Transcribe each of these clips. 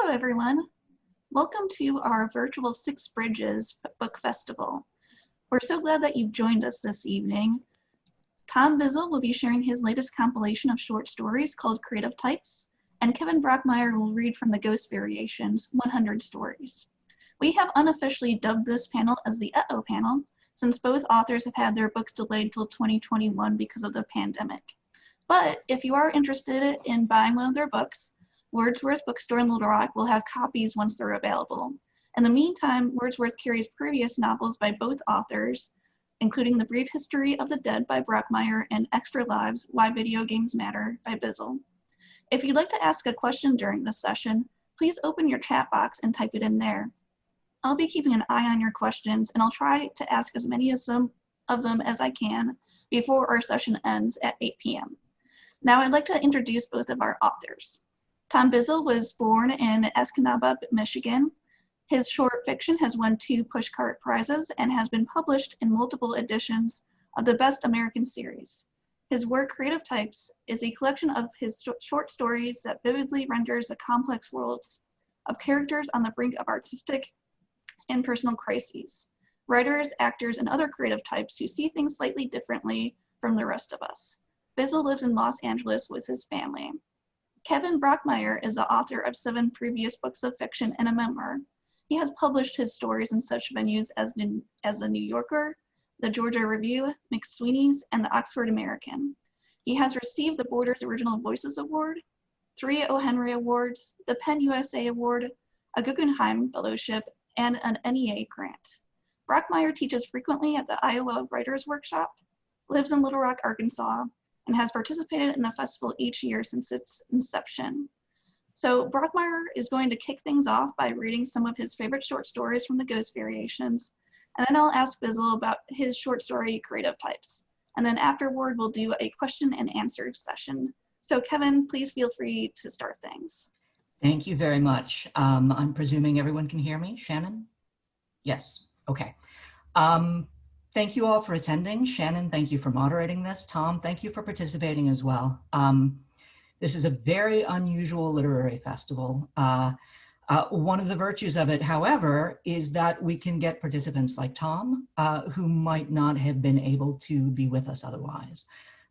Hello, everyone. Welcome to our virtual Six Bridges Book Festival. We're so glad that you've joined us this evening. Tom Bissell will be sharing his latest compilation of short stories called Creative Types, and Kevin Brockmeier will read from the Ghost Variations, 100 Stories. We have unofficially dubbed this panel as the Uh-Oh panel, since both authors have had their books delayed till 2021 because of the pandemic. But if you are interested in buying one of their books, Wordsworth Bookstore in Little Rock will have copies once they're available. In the meantime, Wordsworth carries previous novels by both authors, including The Brief History of the Dead by Brockmeier and Extra Lives, Why Video Games Matter by Bissell. If you'd like to ask a question during this session, please open your chat box and type it in there. I'll be keeping an eye on your questions, and I'll try to ask as many of them as I can before our session ends at 8 p.m. Now I'd like to introduce both of our authors. Tom Bissell was born in Escanaba, Michigan. His short fiction has won 2 Pushcart Prizes and has been published in multiple editions of the Best American Series. His work, Creative Types, is a collection of his short stories that vividly renders the complex worlds of characters on the brink of artistic and personal crises, writers, actors, and other creative types who see things slightly differently from the rest of us. Bissell lives in Los Angeles with his family. Kevin Brockmeier is the author of 7 previous books of fiction and a memoir. He has published his stories in such venues as The New Yorker, the Georgia Review, McSweeney's, and the Oxford American. He has received the Borders Original Voices Award, 3 O. Henry Awards, the PEN USA Award, a Guggenheim Fellowship, and an NEA grant. Brockmeier teaches frequently at the Iowa Writers Workshop, lives in Little Rock, Arkansas, and has participated in the festival each year since its inception. So Brockmeier is going to kick things off by reading some of his favorite short stories from the Ghost Variations, and then I'll ask Bissell about his short story, Creative Types. And then afterward, we'll do a question and answer session. So Kevin, please feel free to start things. Thank you very much. I'm presuming everyone can hear me. Shannon? Yes, okay. Thank you all for attending. Shannon, thank you for moderating this. Tom, thank you for participating as well. This is a very unusual literary festival. One of the virtues of it, however, is that we can get participants like Tom, who might not have been able to be with us otherwise.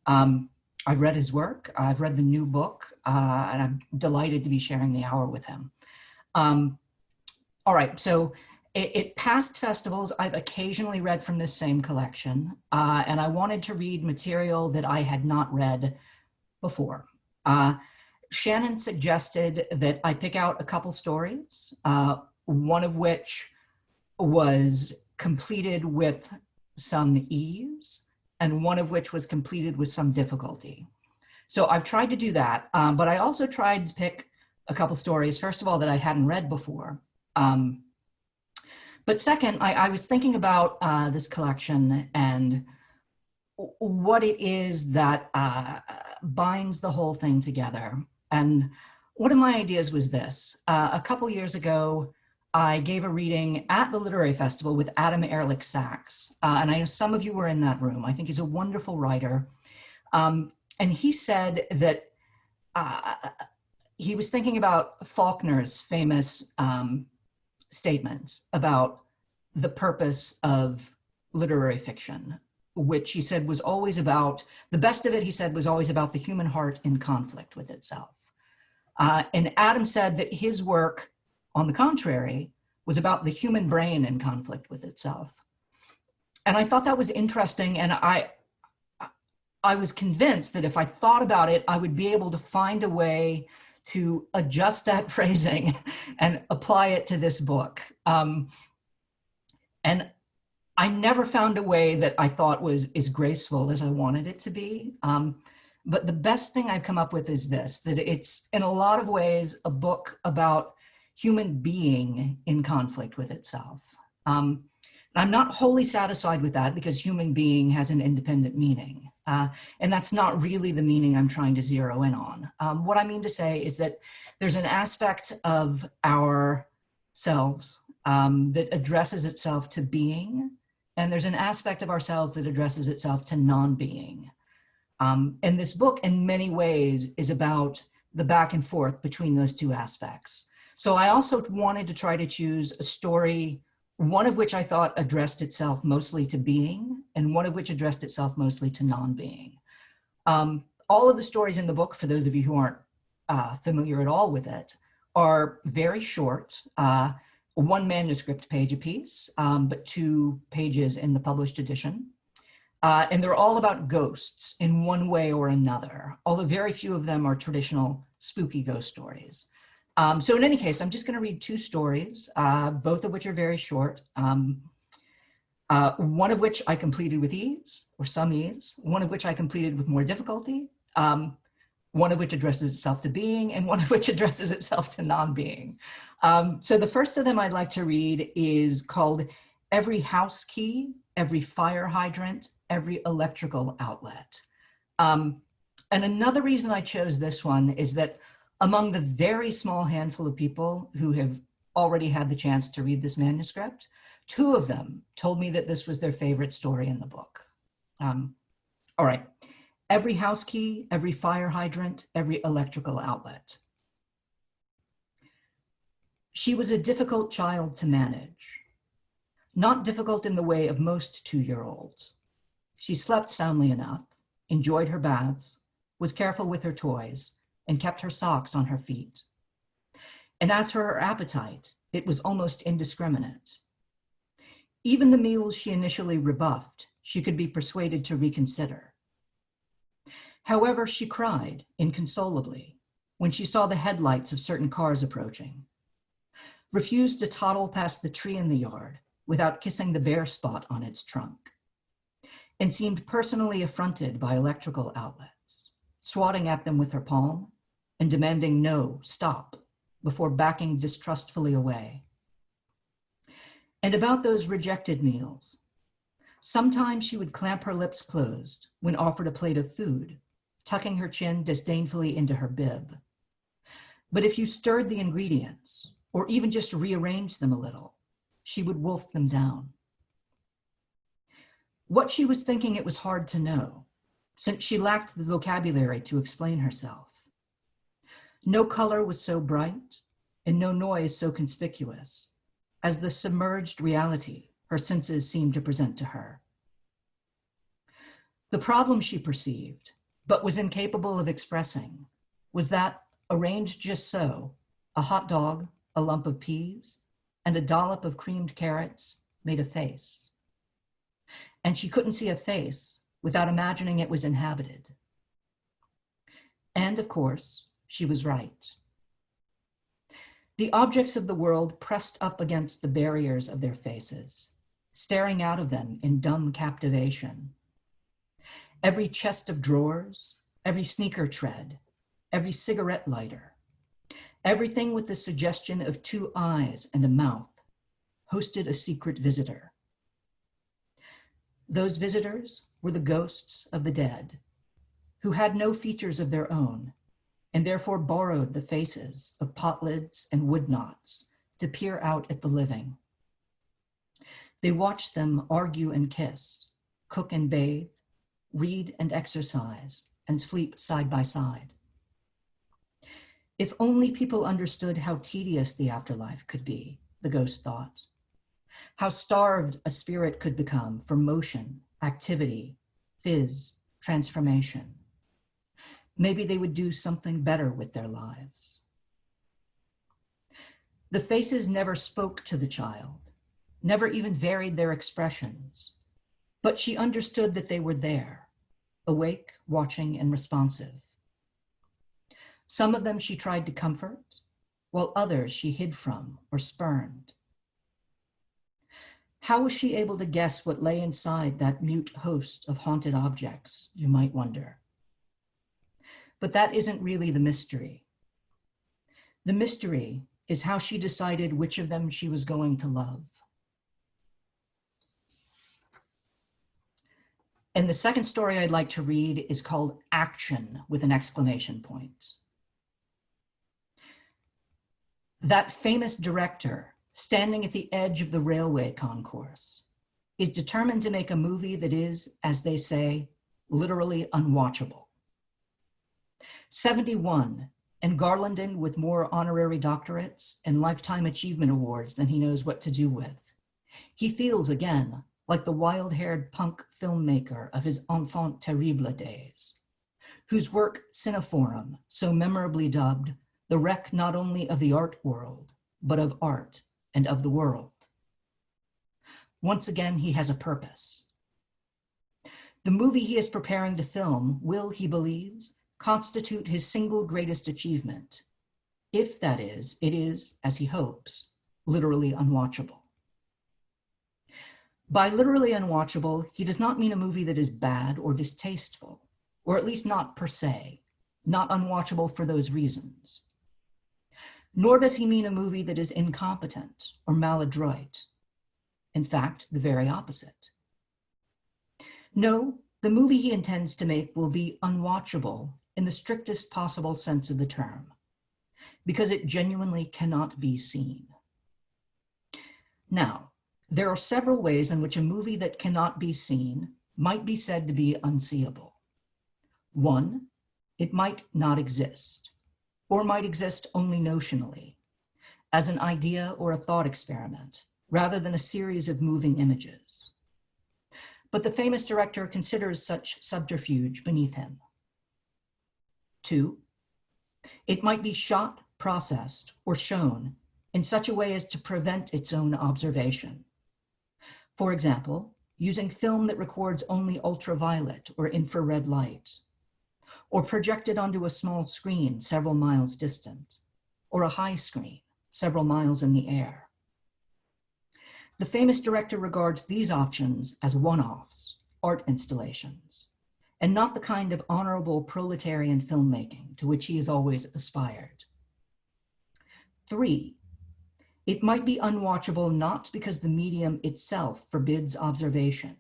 I've read his work, I've read the new book, and I'm delighted to be sharing the hour with him. All right, so at past festivals, I've occasionally read from this same collection, and I wanted to read material that I had not read before. Shannon suggested that I pick out a couple stories, one of which was completed with some ease, and one of which was completed with some difficulty. So I've tried to do that, but I also tried to pick a couple stories, first of all, that I hadn't read before. But second, I was thinking about this collection and what it is that binds the whole thing together. And one of my ideas was this. A couple years ago, I gave a reading at the Literary Festival with Adam Ehrlich Sachs. And I know some of you were in that room. I think he's a wonderful writer. And he said that he was thinking about Faulkner's famous statements about the purpose of literary fiction, which he said was always about, the best of it, he said, was always about the human heart in conflict with itself. And Adam said that his work, on the contrary, was about the human brain in conflict with itself. And I thought that was interesting, and I was convinced that if I thought about it, I would be able to find a way to adjust that phrasing and apply it to this book. And I never found a way that I thought was as graceful as I wanted it to be. But the best thing I've come up with is this, that it's in a lot of ways a book about human being in conflict with itself. I'm not wholly satisfied with that because human being has an independent meaning. And that's not really the meaning I'm trying to zero in on. What I mean to say is that there's an aspect of ourselves that addresses itself to being, and there's an aspect of ourselves that addresses itself to non-being. And this book, in many ways, is about the back and forth between those two aspects. So I also wanted to try to choose a story, one of which I thought addressed itself mostly to being, and one of which addressed itself mostly to non-being. All of the stories in the book, for those of you who aren't familiar at all with it, are very short, one manuscript page apiece, but 2 pages in the published edition. And they're all about ghosts in one way or another, although very few of them are traditional spooky ghost stories. So in any case, I'm just going to read 2 stories, both of which are very short. One of which I completed with ease, or some ease, one of which I completed with more difficulty, one of which addresses itself to being, and one of which addresses itself to non-being. So the first of them I'd like to read is called Every House Key, Every Fire Hydrant, Every Electrical Outlet. And another reason I chose this one is that among the very small handful of people who have already had the chance to read this manuscript, 2 of them told me that this was their favorite story in the book. All right. Every house key, every fire hydrant, every electrical outlet. She was a difficult child to manage. Not difficult in the way of most 2-year-olds. She slept soundly enough, enjoyed her baths, was careful with her toys, and kept her socks on her feet. And as for her appetite, it was almost indiscriminate. Even the meals she initially rebuffed, she could be persuaded to reconsider. However, she cried inconsolably when she saw the headlights of certain cars approaching, refused to toddle past the tree in the yard without kissing the bare spot on its trunk, and seemed personally affronted by electrical outlets, swatting at them with her palm and demanding no, stop, before backing distrustfully away. And about those rejected meals, sometimes she would clamp her lips closed when offered a plate of food, tucking her chin disdainfully into her bib. But if you stirred the ingredients, or even just rearranged them a little, she would wolf them down. What she was thinking it was hard to know, since she lacked the vocabulary to explain herself. No color was so bright, and no noise so conspicuous, as the submerged reality her senses seemed to present to her. The problem she perceived, but was incapable of expressing, was that, arranged just so, a hot dog, a lump of peas, and a dollop of creamed carrots made a face. And she couldn't see a face without imagining it was inhabited. And of course, she was right. The objects of the world pressed up against the barriers of their faces, staring out of them in dumb captivation. Every chest of drawers, every sneaker tread, every cigarette lighter, everything with the suggestion of 2 eyes and a mouth hosted a secret visitor. Those visitors were the ghosts of the dead, who had no features of their own, and therefore borrowed the faces of pot lids and wood knots to peer out at the living. They watched them argue and kiss, cook and bathe, read and exercise, and sleep side by side. If only people understood how tedious the afterlife could be, the ghost thought. How starved a spirit could become for motion, activity, fizz, transformation. Maybe they would do something better with their lives. The faces never spoke to the child, never even varied their expressions, but she understood that they were there, awake, watching, and responsive. Some of them she tried to comfort, while others she hid from or spurned. How was she able to guess what lay inside that mute host of haunted objects, you might wonder? But that isn't really the mystery. The mystery is how she decided which of them she was going to love. And the second story I'd like to read is called Action with an exclamation point. That famous director, standing at the edge of the railway concourse, is determined to make a movie that is, as they say, literally unwatchable. 71 and garlanded with more honorary doctorates and lifetime achievement awards than he knows what to do with. He feels again like the wild-haired punk filmmaker of his enfant terrible days, whose work Cineforum so memorably dubbed the wreck not only of the art world, but of art and of the world. Once again, he has a purpose. The movie he is preparing to film will, he believes, constitute his single greatest achievement, if that is, it is, as he hopes, literally unwatchable. By literally unwatchable, he does not mean a movie that is bad or distasteful, or at least not per se, not unwatchable for those reasons. Nor does he mean a movie that is incompetent or maladroit. In fact, the very opposite. No, the movie he intends to make will be unwatchable in the strictest possible sense of the term, because it genuinely cannot be seen. Now, there are several ways in which a movie that cannot be seen might be said to be unseeable. One, it might not exist, or might exist only notionally, as an idea or a thought experiment, rather than a series of moving images. But the famous director considers such subterfuge beneath him. Two, it might be shot, processed, or shown in such a way as to prevent its own observation. For example, using film that records only ultraviolet or infrared light, or projected onto a small screen several miles distant, or a high screen several miles in the air. The famous director regards these options as one-offs, art installations, and not the kind of honorable proletarian filmmaking to which he has always aspired. Three, it might be unwatchable not because the medium itself forbids observation,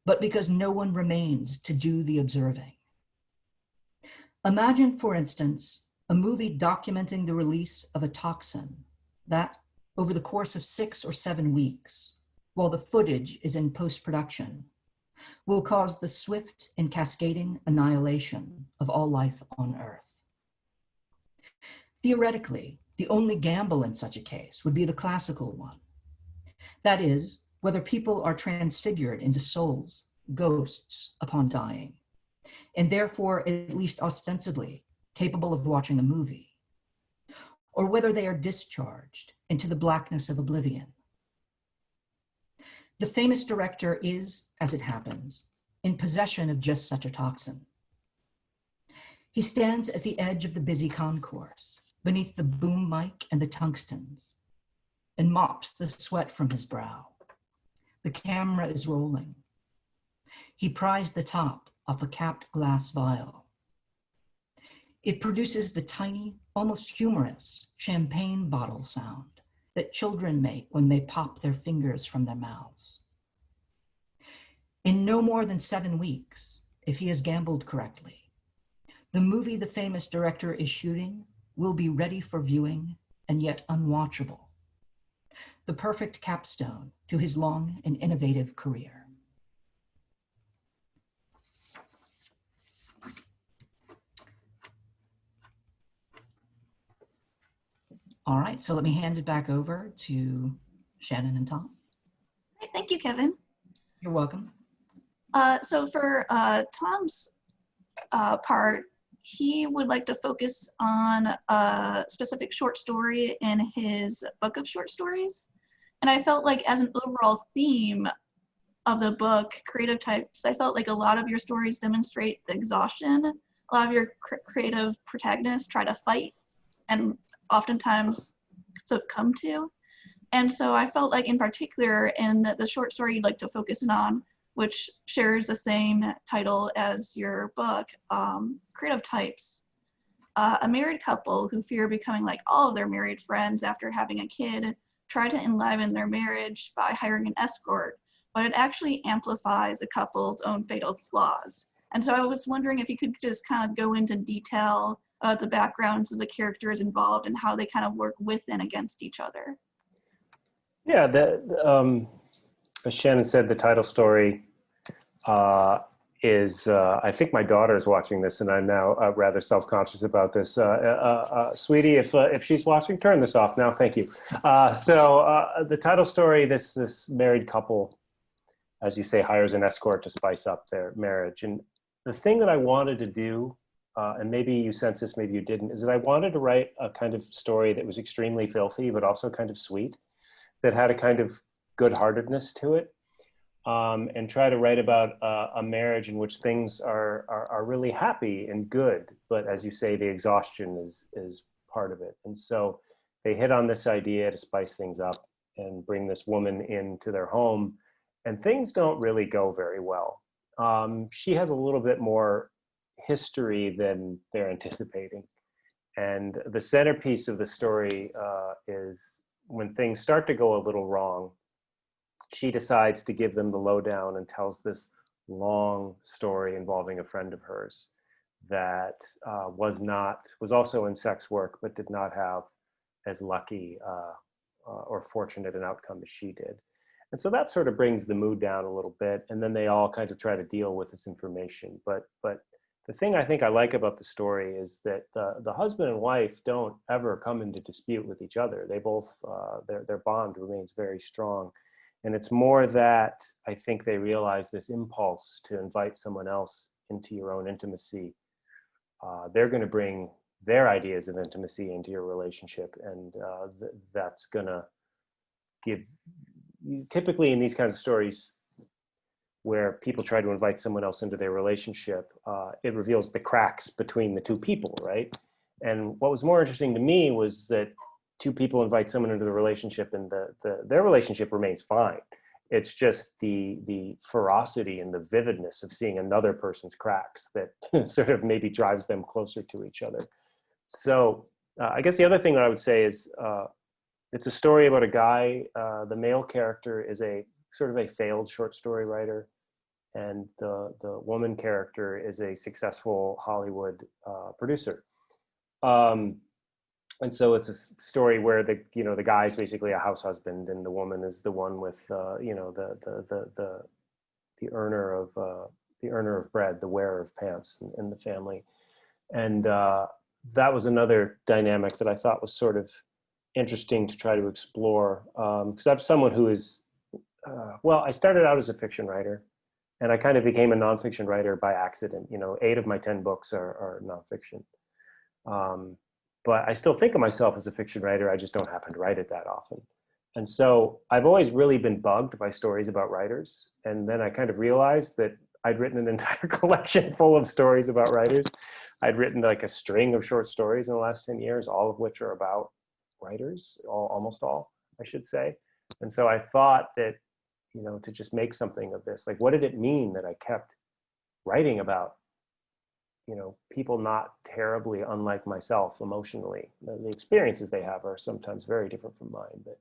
but because no one remains to do the observing. Imagine, for instance, a movie documenting the release of a toxin that, over the course of 6 or 7 weeks, while the footage is in post-production, will cause the swift and cascading annihilation of all life on Earth. Theoretically, the only gamble in such a case would be the classical one. That is, whether people are transfigured into souls, ghosts, upon dying, and therefore, at least ostensibly, capable of watching a movie, or whether they are discharged into the blackness of oblivion. The famous director is, as it happens, in possession of just such a toxin. He stands at the edge of the busy concourse, beneath the boom mic and the tungstens, and mops the sweat from his brow. The camera is rolling. He pries the top off a capped glass vial. It produces the tiny, almost humorous champagne bottle sound that children make when they pop their fingers from their mouths. In no more than 7 weeks, if he has gambled correctly, the movie the famous director is shooting will be ready for viewing and yet unwatchable. The perfect capstone to his long and innovative career. All right, so let me hand it back over to Shannon and Tom. Great, thank you, Kevin. You're welcome. So for Tom's part, he would like to focus on a specific short story in his book of short stories. And I felt like as an overall theme of the book, Creative Types, I felt like a lot of your stories demonstrate the exhaustion. A lot of your creative protagonists try to fight and oftentimes succumb to. And so I felt like in particular in the short story you'd like to focus in on, which shares the same title as your book, Creative Types. A married couple who fear becoming like all of their married friends after having a kid try to enliven their marriage by hiring an escort, but it actually amplifies the couple's own fatal flaws. And so I was wondering if you could just kind of go into detail the backgrounds of the characters involved and how they kind of work with and against each other. Yeah, as Shannon said, the title story is, I think my daughter is watching this, and I'm now rather self-conscious about this. Sweetie, if she's watching, turn this off now. Thank you. The title story: this married couple, as you say, hires an escort to spice up their marriage. And the thing that I wanted to do, and maybe you sense this, maybe you didn't, is that I wanted to write a kind of story that was extremely filthy, but also kind of sweet, that had a kind of good-heartedness to it. And try to write about a marriage in which things are really happy and good, but as you say, the exhaustion is part of it. And so they hit on this idea to spice things up and bring this woman into their home, and things don't really go very well. She has a little bit more history than they're anticipating. And the centerpiece of the story is when things start to go a little wrong, she decides to give them the lowdown and tells this long story involving a friend of hers that was also in sex work, but did not have as lucky or fortunate an outcome as she did. And so that sort of brings the mood down a little bit. And then they all kind of try to deal with this information. But the thing I think I like about the story is that the husband and wife don't ever come into dispute with each other. They both, their bond remains very strong. And it's more that I think they realize this impulse to invite someone else into your own intimacy. They're going to bring their ideas of intimacy into your relationship. And that's going to give, typically in these kinds of stories where people try to invite someone else into their relationship, it reveals the cracks between the two people, right? And what was more interesting to me was that two people invite someone into the relationship and their relationship remains fine. It's just the ferocity and the vividness of seeing another person's cracks that sort of maybe drives them closer to each other. So I guess the other thing that I would say is it's a story about a guy, the male character is a sort of a failed short story writer, and the woman character is a successful Hollywood producer. And so it's a story where the guy is basically a house husband, and the woman is the one with the earner of bread, the wearer of pants in the family. And that was another dynamic that I thought was sort of interesting to try to explore, because I'm someone who is I started out as a fiction writer, and I kind of became a nonfiction writer by accident. 8 of my 10 books are nonfiction. But I still think of myself as a fiction writer. I just don't happen to write it that often. And so I've always really been bugged by stories about writers. And then I kind of realized that I'd written an entire collection full of stories about writers. I'd written like a string of short stories in the last 10 years, all of which are about writers, almost all, I should say. And so I thought that, to just make something of this, like, what did it mean that I kept writing about people not terribly unlike myself emotionally? The experiences they have are sometimes very different from mine. But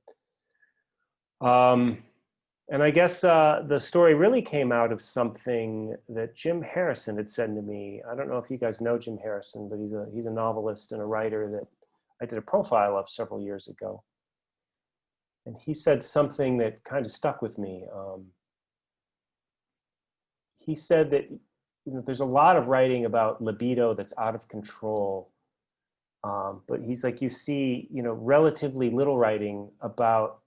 and I guess the story really came out of something that Jim Harrison had said to me. I don't know if you guys know Jim Harrison, but he's a novelist and a writer that I did a profile of several years ago. And he said something that kind of stuck with me. He said that there's a lot of writing about libido that's out of control. But he's like, you see, relatively little writing about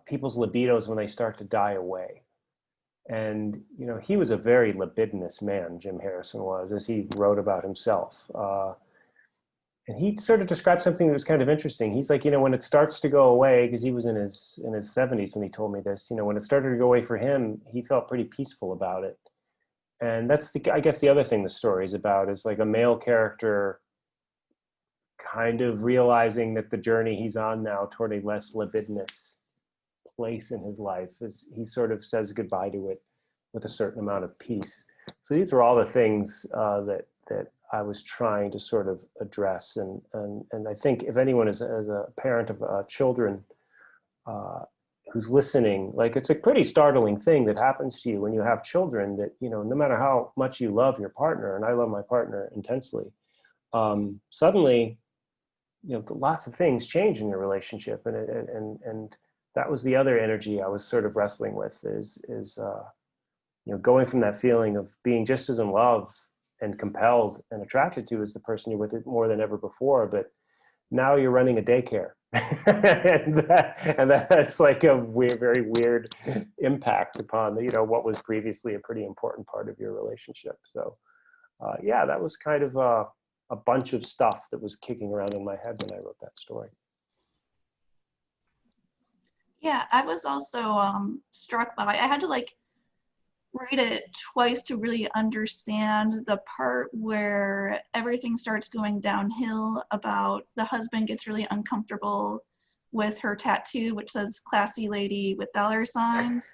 people's libidos when they start to die away. And, he was a very libidinous man, Jim Harrison was, as he wrote about himself. And he sort of described something that was kind of interesting. He's like, when it starts to go away, because he was in his 70s when he told me this, when it started to go away for him, he felt pretty peaceful about it. And that's I guess the other thing the story is about, is like a male character kind of realizing that the journey he's on now toward a less libidinous place in his life, is he sort of says goodbye to it with a certain amount of peace. So these are all the things that I was trying to sort of address. And I think if anyone is as a parent of children who's listening, like, it's a pretty startling thing that happens to you when you have children, that, no matter how much you love your partner, and I love my partner intensely, suddenly, lots of things change in your relationship. And that was the other energy I was sort of wrestling with, is going from that feeling of being just as in love and compelled and attracted to as the person you're with it more than ever before, but now you're running a daycare. and that's like a weird, very weird impact upon what was previously a pretty important part of your relationship. So yeah, that was kind of a bunch of stuff that was kicking around in my head when I wrote that story. Yeah, I was also struck by, I had to like read it twice to really understand the part where everything starts going downhill about the husband gets really uncomfortable with her tattoo, which says classy lady with dollar signs.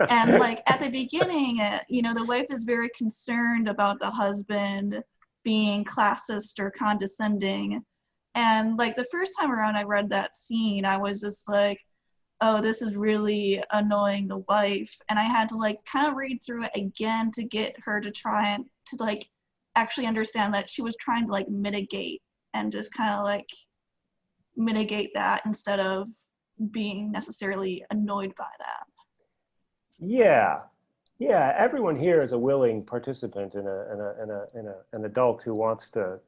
And like at the beginning, the wife is very concerned about the husband being classist or condescending. And like the first time around I read that scene, I was just like, oh, this is really annoying the wife. And I had to like kind of read through it again to get her to try and to like actually understand that she was trying to like mitigate and just kind of like mitigate that instead of being necessarily annoyed by that. Yeah. Yeah, everyone here is a willing participant in an adult who wants to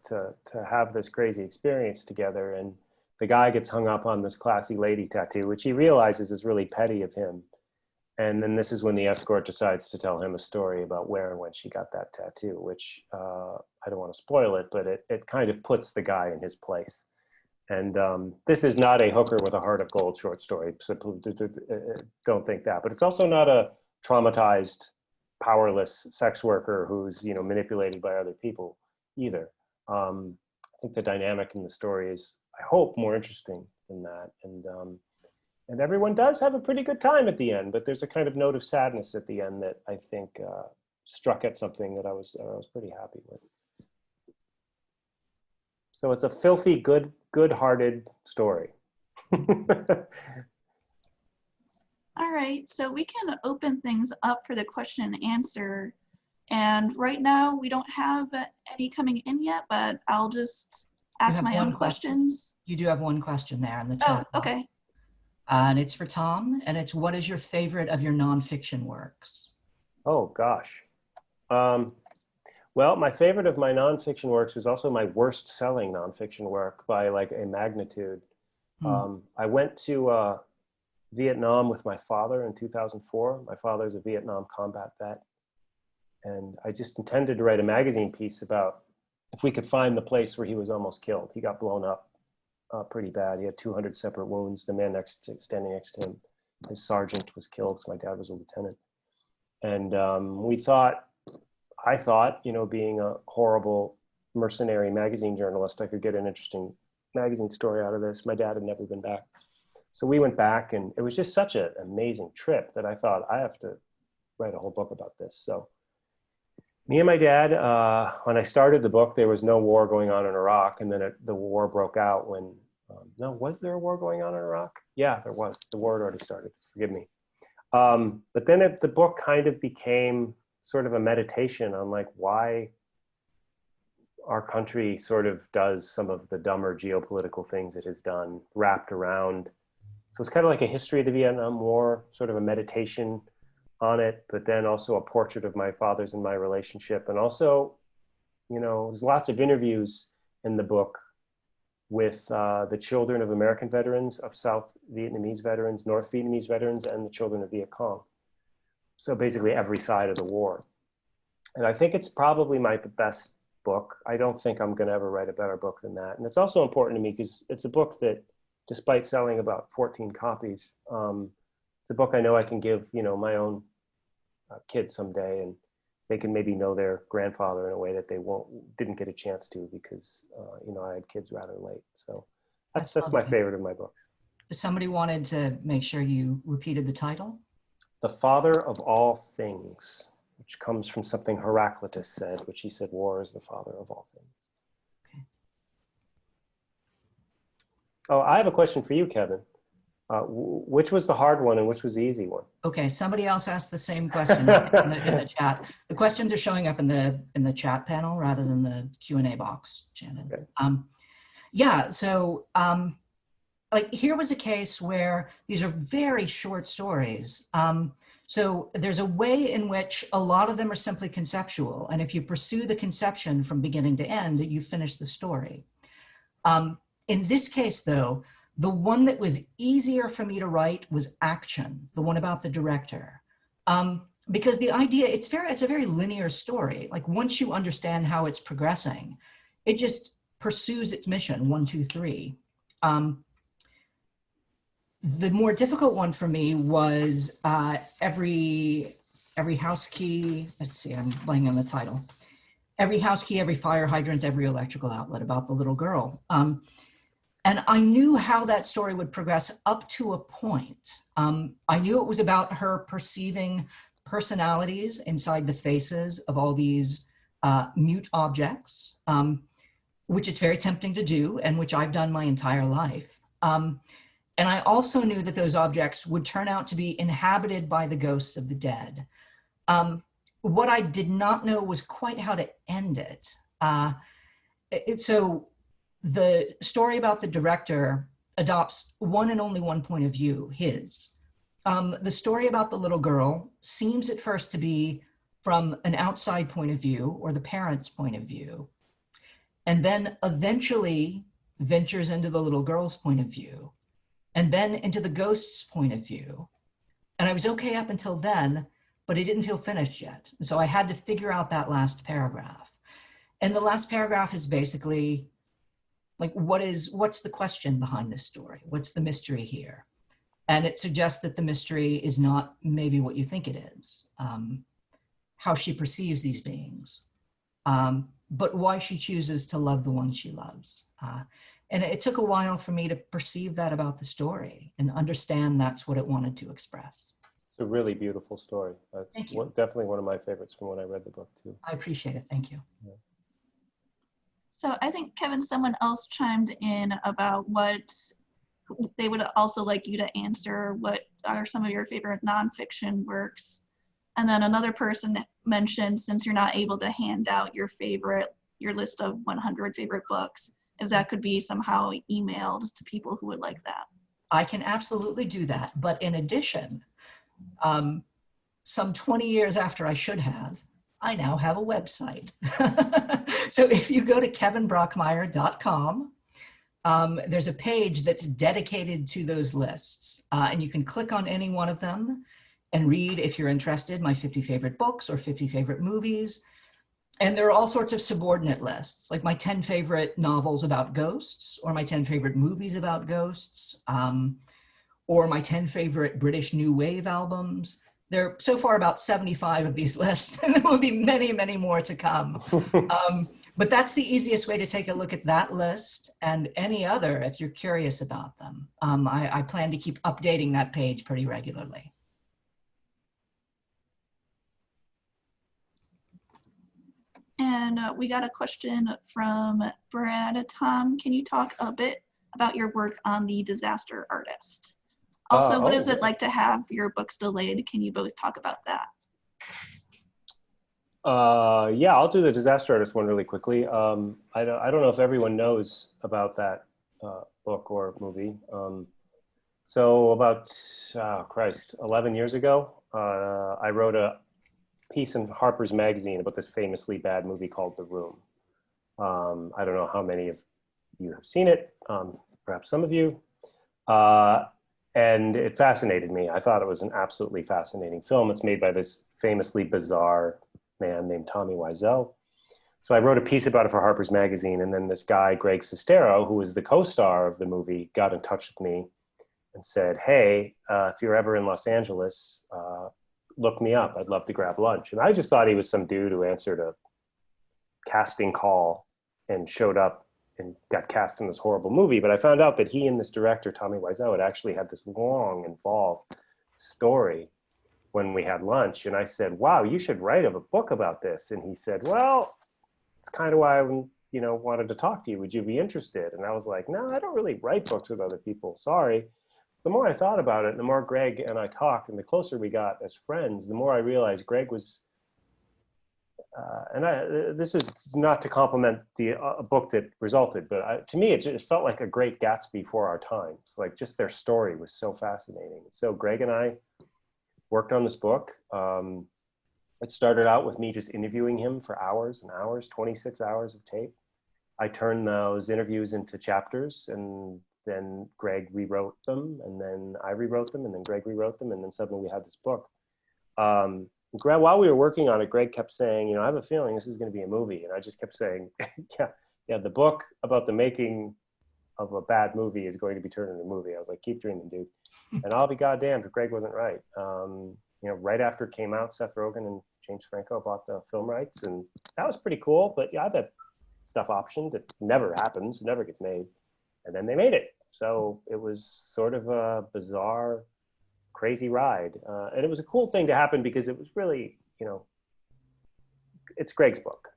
have this crazy experience together, and the guy gets hung up on this classy lady tattoo, which he realizes is really petty of him. And then this is when the escort decides to tell him a story about where and when she got that tattoo, which I don't want to spoil it, but it kind of puts the guy in his place. And this is not a hooker with a heart of gold short story, so don't think that. But it's also not a traumatized, powerless sex worker who's manipulated by other people either. I think the dynamic in the story is, I hope, more interesting than that. And everyone does have a pretty good time at the end, but there's a kind of note of sadness at the end that I think struck at something that I was pretty happy with. So it's a filthy, good-hearted story. All right, so we can open things up for the question and answer. And right now we don't have any coming in yet, but I'll just ask my own questions. You do have one question there in the chat. Oh, okay. And it's for Tom, and it's, what is your favorite of your nonfiction works? Oh, gosh. Well, my favorite of my nonfiction works is also my worst selling nonfiction work by like a magnitude. I went to Vietnam with my father in 2004. My father's a Vietnam combat vet. And I just intended to write a magazine piece about if we could find the place where he was almost killed. He got blown up pretty bad. He had 200 separate wounds. The man standing next to him, his sergeant, was killed. So my dad was a lieutenant. And I thought, being a horrible mercenary magazine journalist, I could get an interesting magazine story out of this. My dad had never been back. So we went back, and it was just such an amazing trip that I thought, I have to write a whole book about this. So me and my dad, when I started the book, there was no war going on in Iraq. And then the war broke out when, no, was there a war going on in Iraq? Yeah, there was. The war had already started, forgive me. But then the book kind of became sort of a meditation on like why our country sort of does some of the dumber geopolitical things it has done, wrapped around. So it's kind of like a history of the Vietnam War, sort of a meditation on it, but then also a portrait of my father's and my relationship. And also, there's lots of interviews in the book with the children of American veterans, of South Vietnamese veterans, North Vietnamese veterans, and the children of Viet Cong. So basically every side of the war. And I think it's probably my best book. I don't think I'm going to ever write a better book than that. And it's also important to me because it's a book that, despite selling about 14 copies, it's a book I know I can give, my own kids someday, and they can maybe know their grandfather in a way that they didn't get a chance to because, I had kids rather late. So that's my favorite of my book. Somebody wanted to make sure you repeated the title. The Father of All Things, which comes from something Heraclitus said, which he said, war is the father of all things. Okay. Oh, I have a question for you, Kevin. Which was the hard one and which was the easy one? Okay, somebody else asked the same question in the chat. The questions are showing up in the chat panel rather than the Q&A box, Shannon. Okay. Yeah, so like here was a case where these are very short stories. So there's a way in which a lot of them are simply conceptual. And if you pursue the conception from beginning to end, you finish the story. In this case, though, the one that was easier for me to write was Action, the one about the director. Because the idea, it's a very linear story. Like once you understand how it's progressing, it just pursues its mission, 1, 2, 3. The more difficult one for me was every house key, let's see, I'm blanking on the title. Every house key, every fire hydrant, every electrical outlet, about the little girl. And I knew how that story would progress up to a point. I knew it was about her perceiving personalities inside the faces of all these mute objects, which it's very tempting to do and which I've done my entire life. And I also knew that those objects would turn out to be inhabited by the ghosts of the dead. What I did not know was quite how to end it. So the story about the director adopts one and only one point of view, his. The story about the little girl seems at first to be from an outside point of view or the parents' point of view, and then eventually ventures into the little girl's point of view, and then into the ghost's point of view. And I was okay up until then, but it didn't feel finished yet. So I had to figure out that last paragraph. And the last paragraph is basically like, what's the question behind this story? What's the mystery here? And it suggests that the mystery is not maybe what you think it is, how she perceives these beings, but why she chooses to love the one she loves. And it took a while for me to perceive that about the story and understand that's what it wanted to express. It's a really beautiful story. That's definitely one of my favorites from when I read the book too. I appreciate it, thank you. Yeah. So I think, Kevin, someone else chimed in about what they would also like you to answer. What are some of your favorite nonfiction works? And then another person mentioned, since you're not able to hand out your list of 100 favorite books, if that could be somehow emailed to people who would like that. I can absolutely do that. But in addition, some 20 years after I should have, I now have a website. So if you go to kevinbrockmeier.com, there's a page that's dedicated to those lists. And you can click on any one of them and read, if you're interested, my 50 favorite books or 50 favorite movies. And there are all sorts of subordinate lists, like my 10 favorite novels about ghosts, or my 10 favorite movies about ghosts, or my 10 favorite British New Wave albums. There are so far about 75 of these lists, and there will be many, many more to come. But that's the easiest way to take a look at that list and any other if you're curious about them. I plan to keep updating that page pretty regularly. And we got a question from Brad. Tom, can you talk a bit about your work on The Disaster Artist? Also, what is it like to have your books delayed? Can you both talk about that? Yeah, I'll do the Disaster Artist one really quickly. I don't know if everyone knows about that book or movie. So about, 11 years ago, I wrote a piece in Harper's Magazine about this famously bad movie called The Room. I don't know how many of you have seen it, perhaps some of you. And it fascinated me. I thought it was an absolutely fascinating film. It's made by this famously bizarre man named Tommy Wiseau. So I wrote a piece about it for Harper's Magazine, and then this guy, Greg Sestero, who was the co-star of the movie, got in touch with me and said, hey, if you're ever in Los Angeles, look me up. I'd love to grab lunch. And I just thought he was some dude who answered a casting call and showed up and got cast in this horrible movie. But I found out that he and this director, Tommy Wiseau, had actually had this long, involved story when we had lunch. And I said, wow, you should write a book about this. And he said, well, it's kind of why I wanted to talk to you. Would you be interested? And I was like, no, I don't really write books with other people. Sorry. The more I thought about it, the more Greg and I talked, and the closer we got as friends, the more I realized Greg was, this is not to compliment the book that resulted, but to me, it felt like a great Gatsby for our times. Like just their story was so fascinating. So Greg and I worked on this book. It started out with me just interviewing him for hours and hours, 26 hours of tape. I turned those interviews into chapters, and then Greg rewrote them, and then I rewrote them, and then Greg rewrote them, and then suddenly we had this book. While we were working on it, Greg kept saying, you know, I have a feeling this is going to be a movie. And I just kept saying, yeah, the book about the making of a bad movie is going to be turned into a movie. I was like, keep dreaming, dude. And I'll be goddamned if Greg wasn't right. You know, right after it came out, Seth Rogen and James Franco bought the film rights, and that was pretty cool. But yeah, I bet stuff optioned. It never happens, it never gets made. And then they made it. So it was sort of a bizarre, crazy ride. And it was a cool thing to happen because it was really, you know, it's Greg's book.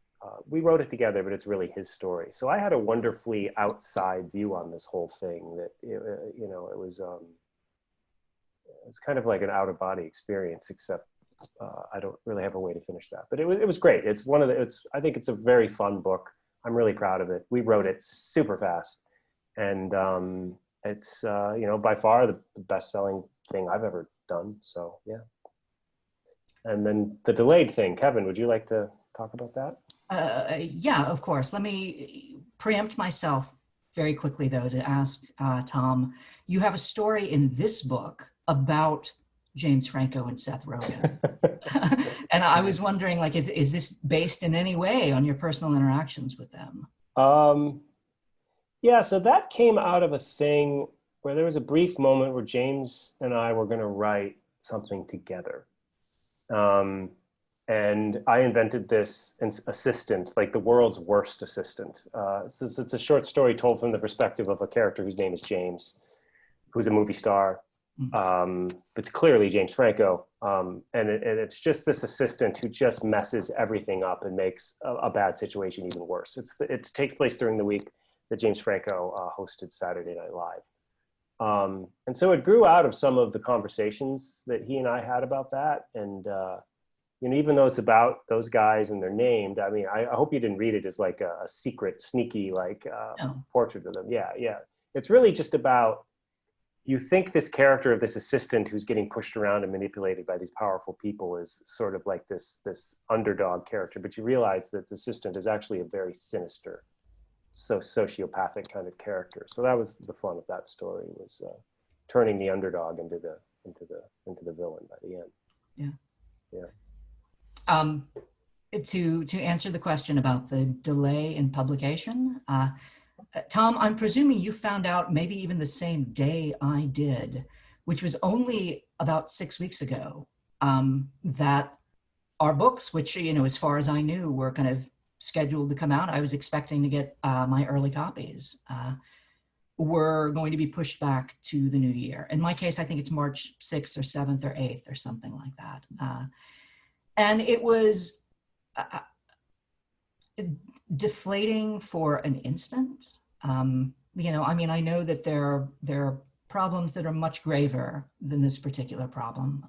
We wrote it together, but it's really his story. So I had a wonderfully outside view on this whole thing that, you know, it was kind of like an out of body experience, except I don't really have a way to finish that. But it was great. It's one of the, I think it's a very fun book. I'm really proud of it. We wrote it super fast. And it's, you know, by far the best-selling thing I've ever done. So, yeah. And then the delayed thing, Kevin, would you like to talk about that? Yeah, of course. Let me preempt myself very quickly, though, to ask Tom, you have a story in this book about James Franco and Seth Rogen. And I was wondering, like, is this based in any way on your personal interactions with them? Yeah, so that came out of a thing where there was a brief moment where James and I were going to write something together. And I invented this assistant, like the world's worst assistant. It's a short story told from the perspective of a character whose name is James, who's a movie star. But clearly James Franco. And it's just this assistant who just messes everything up and makes a bad situation even worse. It takes place during the week that James Franco hosted Saturday Night Live. And so it grew out of some of the conversations that he and I had about that. And, you know, even though it's about those guys and they're named, I mean, I hope you didn't read it as like a secret, sneaky, like portrait of them. Yeah, yeah. It's really just about, you think this character of this assistant who's getting pushed around and manipulated by these powerful people is sort of like this underdog character, but you realize that the assistant is actually a very sinister, sociopathic kind of character. So that was the fun of that story, was turning the underdog into the villain by the end. Yeah. Yeah. To answer the question about the delay in publication, Tom, I'm presuming you found out maybe even the same day I did, which was only about 6 weeks ago, that our books, which, you know, as far as I knew, were kind of scheduled to come out. I was expecting to get my early copies, were going to be pushed back to the new year. In my case, I think it's March 6th or 7th or 8th or something like that. And it was deflating for an instant. You know, I mean, I know that there are problems that are much graver than this particular problem.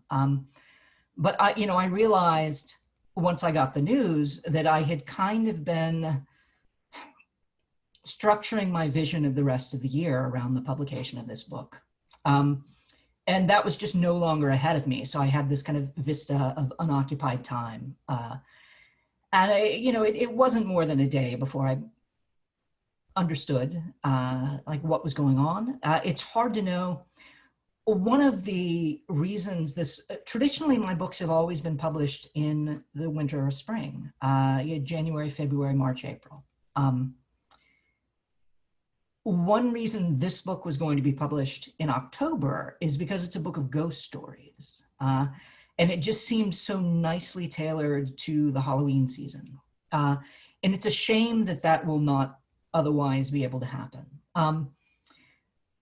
But I realized once I got the news that I had kind of been structuring my vision of the rest of the year around the publication of this book. And that was just no longer ahead of me. So I had this kind of vista of unoccupied time. And it wasn't more than a day before I understood like what was going on. It's hard to know. One of the reasons traditionally my books have always been published in the winter or spring, January, February, March, April. One reason this book was going to be published in October is because it's a book of ghost stories. And it just seems so nicely tailored to the Halloween season. And it's a shame that will not otherwise be able to happen.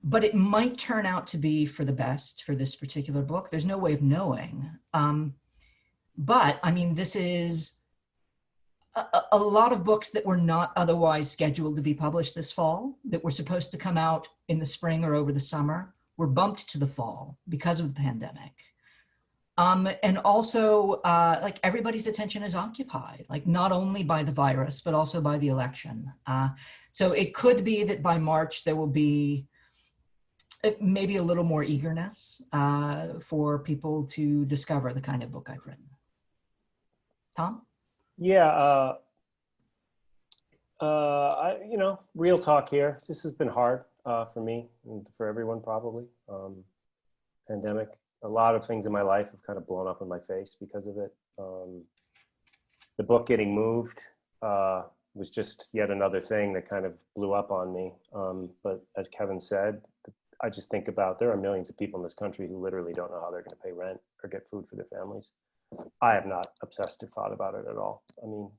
But it might turn out to be for the best for this particular book. There's no way of knowing. But I mean, this is a lot of books that were not otherwise scheduled to be published this fall, that were supposed to come out in the spring or over the summer, were bumped to the fall because of the pandemic. And also, like, everybody's attention is occupied, like not only by the virus, but also by the election. So it could be that by March there will be maybe a little more eagerness for people to discover the kind of book I've written. Tom? Yeah, real talk here. This has been hard for me and for everyone probably. Pandemic, a lot of things in my life have kind of blown up in my face because of it. The book getting moved was just yet another thing that kind of blew up on me. But as Kevin said, I just think about, there are millions of people in this country who literally don't know how they're going to pay rent or get food for their families. I have not obsessed or thought about it at all. I mean,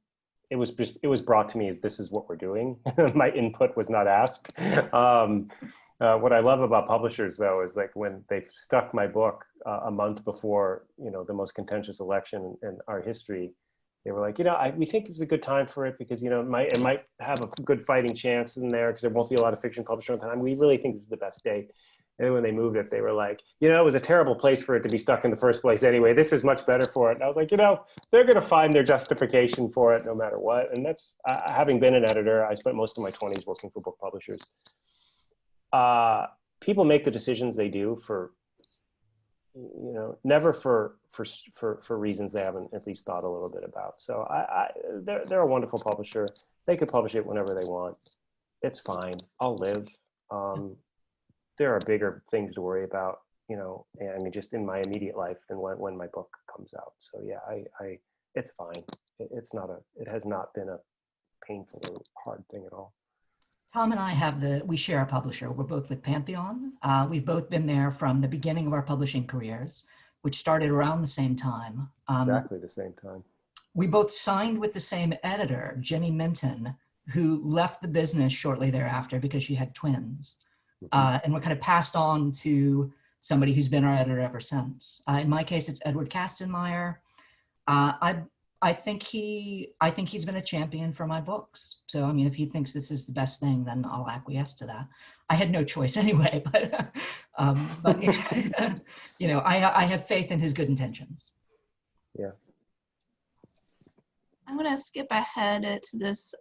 it was brought to me as this is what we're doing. My input was not asked. What I love about publishers though is like when they stuck my book a month before, the most contentious election in our history, they were like, we think it's a good time for it because, it might have a good fighting chance in there because there won't be a lot of fiction published on time. We really think this is the best date. And when they moved it, they were like, it was a terrible place for it to be stuck in the first place anyway. This is much better for it. And I was like, they're going to find their justification for it no matter what. And that's, having been an editor, I spent most of my 20s working for book publishers. People make the decisions they do for, never for reasons they haven't at least thought a little bit about. So they're a wonderful publisher. They could publish it whenever they want. It's fine. I'll live. There are bigger things to worry about, just in my immediate life than when my book comes out. So yeah, it's fine. It has not been a painful or hard thing at all. Tom and I we share a publisher. We're both with Pantheon. We've both been there from the beginning of our publishing careers, which started around the same time. Exactly the same time. We both signed with the same editor, Jenny Minton, who left the business shortly thereafter because she had twins. And we're kind of passed on to somebody who's been our editor ever since. In my case, it's Edward Kastenmeier. I think he's been a champion for my books. So, I mean, if he thinks this is the best thing, then I'll acquiesce to that. I had no choice anyway, but I have faith in his good intentions. Yeah. I'm going to skip ahead to this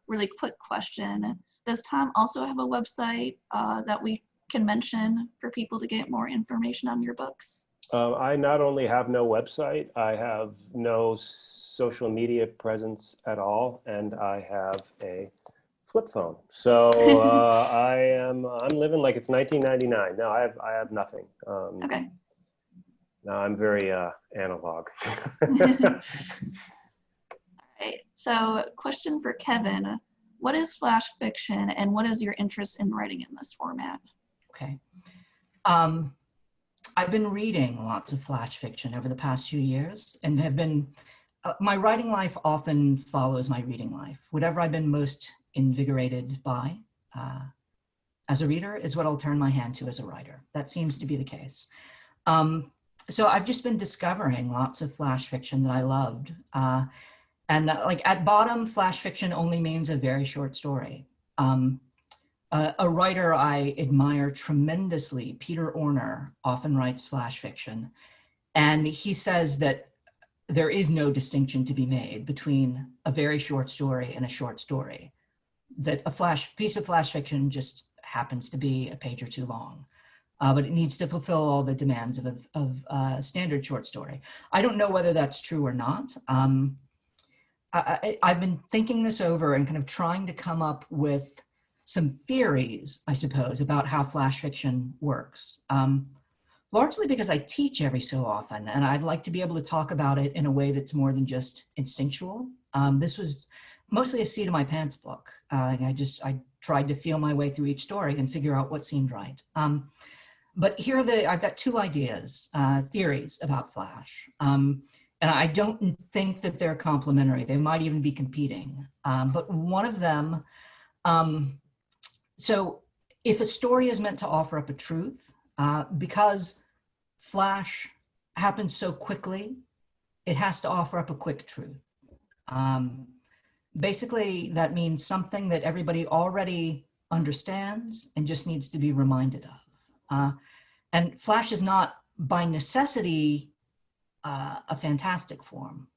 really quick question. Does Tom also have a website that we can mention for people to get more information on your books? I not only have no website, I have no social media presence at all, and I have a flip phone. So I'm living like it's 1999. No, I have nothing. Okay. No, I'm very analog. All right. So, question for Kevin. What is flash fiction and what is your interest in writing in this format? Okay. I've been reading lots of flash fiction over the past few years and have been, my writing life often follows my reading life. Whatever I've been most invigorated by as a reader is what I'll turn my hand to as a writer. That seems to be the case. So I've just been discovering lots of flash fiction that I loved. And like at bottom, flash fiction only means a very short story. A writer I admire tremendously, Peter Orner, often writes flash fiction. And he says that there is no distinction to be made between a very short story and a short story. That a piece of flash fiction just happens to be a page or two long. But it needs to fulfill all the demands of a standard short story. I don't know whether that's true or not. I've been thinking this over and kind of trying to come up with some theories, I suppose, about how flash fiction works. Largely because I teach every so often, and I'd like to be able to talk about it in a way that's more than just instinctual. This was mostly a seat of my pants book. I tried to feel my way through each story and figure out what seemed right. But here I've got two ideas, theories about flash. And I don't think that they're complementary. They might even be competing. But one of them, so if a story is meant to offer up a truth, because flash happens so quickly, it has to offer up a quick truth. Basically, that means something that everybody already understands and just needs to be reminded of. And flash is not by necessity a fantastic form,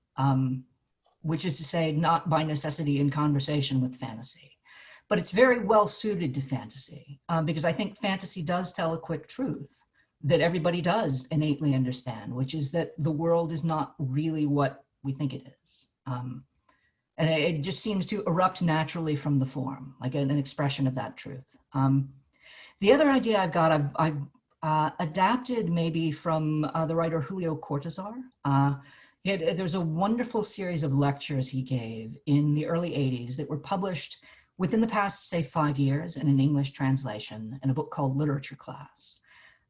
which is to say not by necessity in conversation with fantasy. but it's very well suited to fantasy because I think fantasy does tell a quick truth that everybody does innately understand, which is that the world is not really what we think it is. And it just seems to erupt naturally from the form, like an expression of that truth. The other idea I've got, I've adapted maybe from the writer Julio Cortázar. There's a wonderful series of lectures he gave in the early 80s that were published within the past, say, 5 years in an English translation in a book called Literature Class.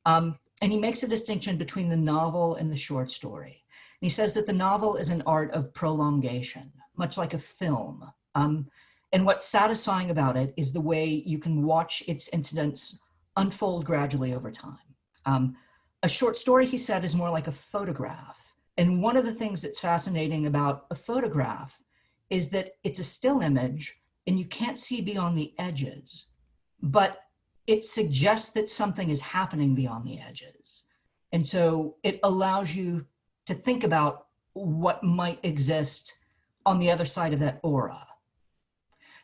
And he makes a distinction between the novel and the short story. And he says that the novel is an art of prolongation, much like a film. And what's satisfying about it is the way you can watch its incidents unfold gradually over time. A short story, he said, is more like a photograph. And one of the things that's fascinating about a photograph is that it's a still image and you can't see beyond the edges, but it suggests that something is happening beyond the edges. And so it allows you to think about what might exist on the other side of that aura.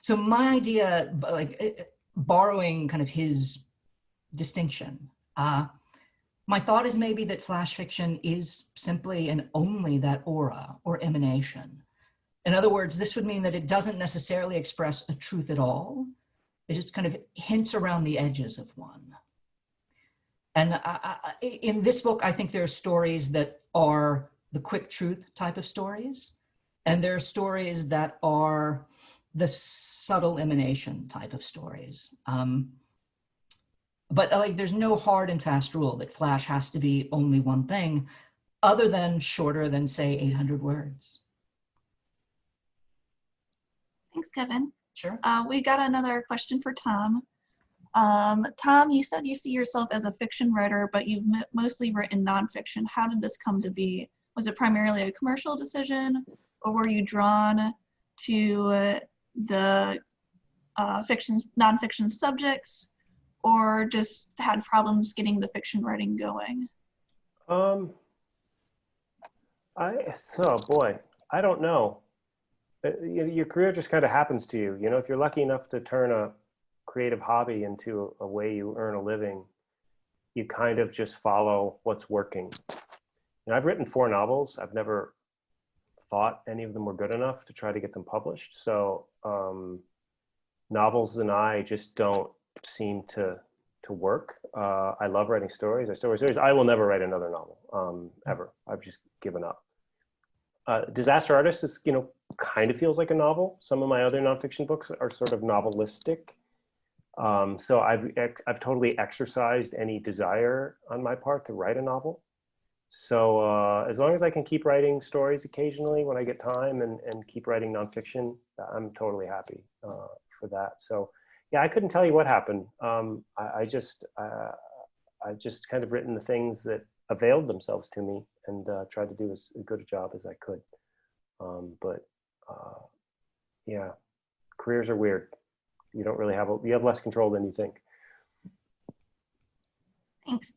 So my idea, like borrowing kind of his distinction, my thought is maybe that flash fiction is simply and only that aura or emanation. In other words, this would mean that it doesn't necessarily express a truth at all. It just kind of hints around the edges of one. And in this book, I think there are stories that are the quick truth type of stories. And there are stories that are the subtle emanation type of stories. But like, there's no hard and fast rule that flash has to be only one thing other than shorter than, say, 800 words. Thanks, Kevin. Sure. We got another question for Tom. Tom, you said you see yourself as a fiction writer, but you've mostly written nonfiction. How did this come to be? Was it primarily a commercial decision, or were you drawn to the nonfiction subjects, or just had problems getting the fiction writing going? Oh boy, I don't know. Your career just kind of happens to you. You know, if you're lucky enough to turn a creative hobby into a way you earn a living, you kind of just follow what's working. And I've written 4 novels. I've never thought any of them were good enough to try to get them published. So novels and I just don't seem to work. I love writing stories. I will never write another novel, ever. I've just given up. Disaster Artist is, kind of feels like a novel. Some of my other nonfiction books are sort of novelistic. So I've totally exercised any desire on my part to write a novel. So as long as I can keep writing stories occasionally when I get time and keep writing nonfiction, I'm totally happy for that. So yeah, I couldn't tell you what happened. I just kind of written the things that availed themselves to me and tried to do as good a job as I could. Yeah, careers are weird. You don't really you have less control than you think. Thanks.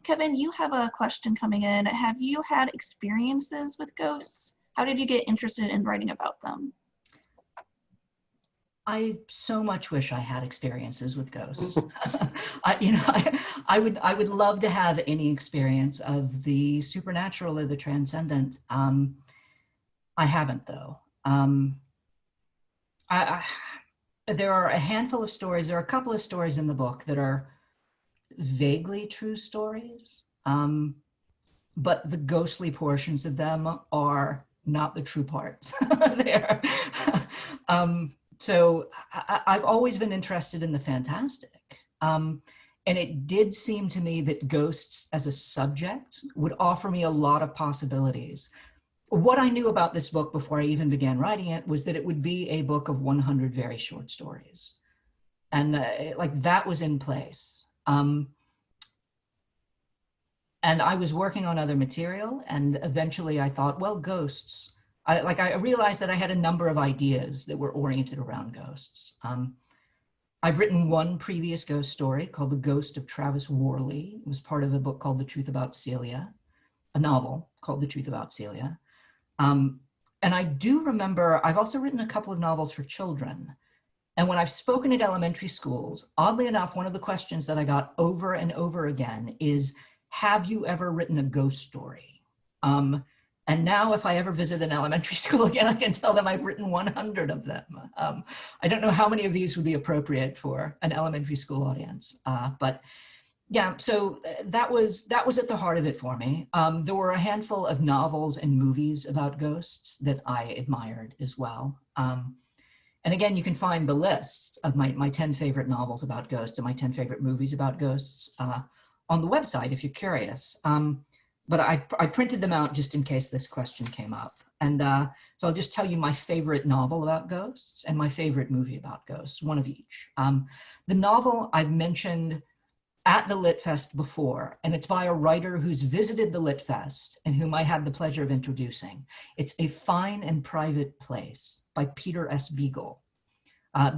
Kevin, you have a question coming in. Have you had experiences with ghosts? How did you get interested in writing about them? I so much wish I had experiences with ghosts. I would love to have any experience of the supernatural or the transcendent. I haven't, though. There are a handful of stories. There are a couple of stories in the book that are vaguely true stories, but the ghostly portions of them are not the true parts. So I've always been interested in the fantastic. And it did seem to me that ghosts as a subject would offer me a lot of possibilities. What I knew about this book before I even began writing it was that it would be a book of 100 very short stories. And like that was in place. And I was working on other material, and eventually I thought, well, ghosts. I realized that I had a number of ideas that were oriented around ghosts. I've written one previous ghost story called The Ghost of Travis Worley. It was part of a book called The Truth About Celia, a novel called The Truth About Celia. And I do remember, I've also written a couple of novels for children. And when I've spoken at elementary schools, oddly enough, one of the questions that I got over and over again is, have you ever written a ghost story? And now if I ever visit an elementary school again, I can tell them I've written 100 of them. I don't know how many of these would be appropriate for an elementary school audience, but yeah, so that was at the heart of it for me. There were a handful of novels and movies about ghosts that I admired as well. And again, you can find the lists of my 10 favorite novels about ghosts and my 10 favorite movies about ghosts on the website if you're curious. But I printed them out just in case this question came up. And so I'll just tell you my favorite novel about ghosts and my favorite movie about ghosts, one of each. The novel I've mentioned at the Lit Fest before, and it's by a writer who's visited the Lit Fest and whom I had the pleasure of introducing. It's A Fine and Private Place by Peter S. Beagle.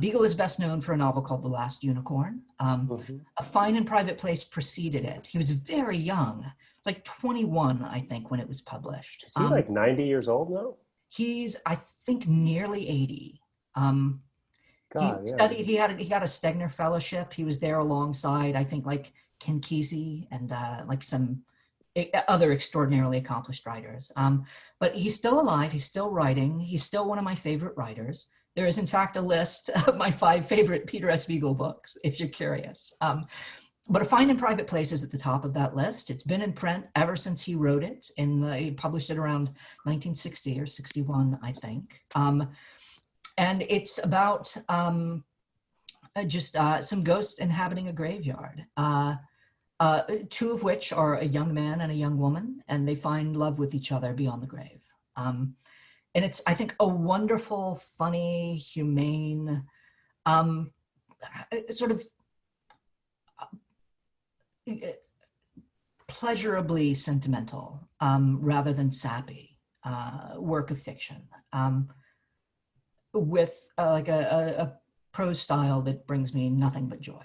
Beagle is best known for a novel called The Last Unicorn. A Fine and Private Place preceded it. He was very young. Like 21, I think, when it was published. Is he like 90 years old now? He's, I think, nearly 80. God, he studied, he got a Stegner Fellowship. He was there alongside, I think, like Ken Kesey and like some other extraordinarily accomplished writers. But he's still alive, he's still writing, he's still one of my favorite writers. There is, in fact, a list of my 5 favorite Peter S. Beagle books, if you're curious. But A Fine and Private Place is at the top of that list. It's been in print ever since he wrote it. He published it around 1960 or 61, I think. And it's about just some ghosts inhabiting a graveyard, 2 of which are a young man and a young woman, and they find love with each other beyond the grave. And it's, I think, a wonderful, funny, humane, sort of pleasurably sentimental rather than sappy work of fiction with like a prose style that brings me nothing but joy.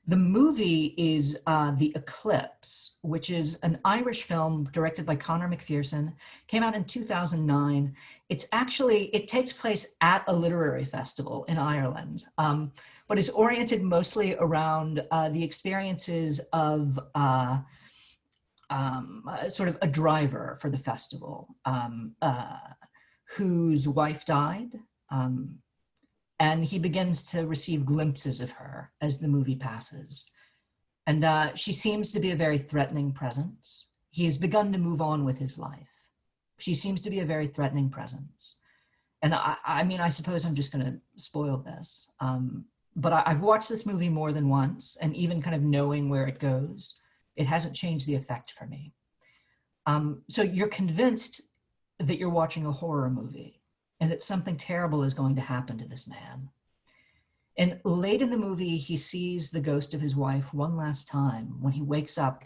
The movie is The Eclipse, which is an Irish film directed by Conor McPherson, came out in 2009. It takes place at a literary festival in Ireland, but is oriented mostly around the experiences of sort of a driver for the festival whose wife died. And he begins to receive glimpses of her as the movie passes. And she seems to be a very threatening presence. He has begun to move on with his life. She seems to be a very threatening presence. And I mean, I suppose I'm just gonna spoil this. But I've watched this movie more than once, and even kind of knowing where it goes, it hasn't changed the effect for me. So you're convinced that you're watching a horror movie and that something terrible is going to happen to this man. And late in the movie, he sees the ghost of his wife one last time when he wakes up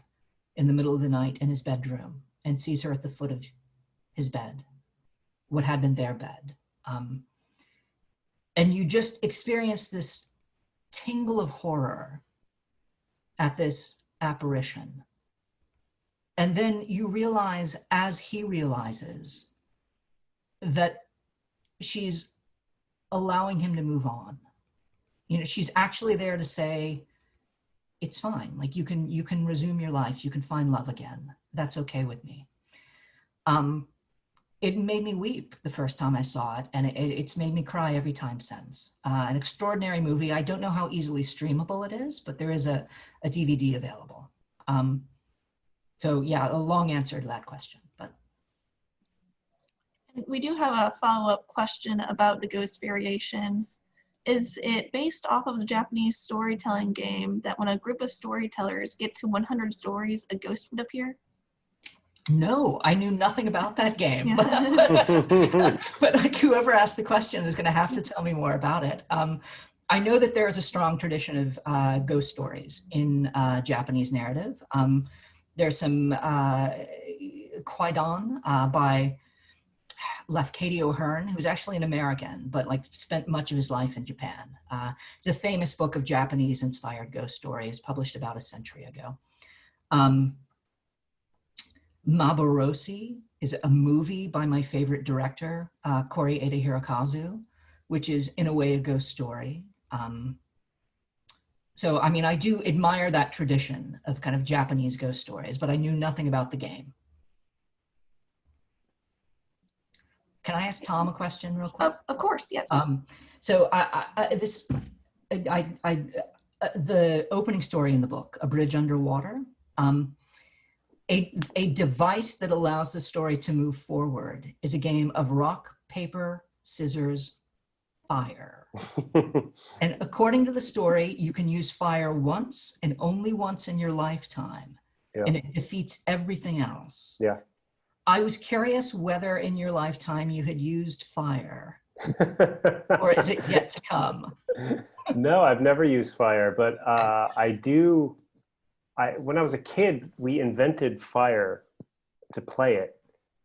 in the middle of the night in his bedroom and sees her at the foot of his bed, what had been their bed. And you just experience this tingle of horror at this apparition. And then you realize, as he realizes, that she's allowing him to move on. You know, she's actually there to say, it's fine. Like you can resume your life. You can find love again. That's okay with me. It made me weep the first time I saw it, and it's made me cry every time since. An extraordinary movie. I don't know how easily streamable it is, but there is a DVD available. So yeah, a long answer to that question. But we do have a follow-up question about the ghost variations. Is it based off of the Japanese storytelling game that when a group of storytellers get to 100 stories, a ghost would appear? No, I knew nothing about that game. Yeah. But like whoever asked the question is going to have to tell me more about it. I know that there is a strong tradition of ghost stories in Japanese narrative. There's some Kwaidan by Lafcadio Hearn, who's actually an American, but like spent much of his life in Japan. It's a famous book of Japanese-inspired ghost stories published about a century ago. Maborosi is a movie by my favorite director, Kori Ede Hirokazu, which is in a way a ghost story. So, I mean, I do admire that tradition of kind of Japanese ghost stories, but I knew nothing about the game. Can I ask Tom a question real quick? Of course, yes. So the opening story in the book, A Bridge Underwater, a device that allows the story to move forward is a game of rock, paper, scissors, fire. And according to the story, you can use fire once and only once in your lifetime, and it defeats everything else. Yeah. I was curious whether in your lifetime you had used fire, or is it yet to come? No, I've never used fire, but when I was a kid, we invented fire to play it.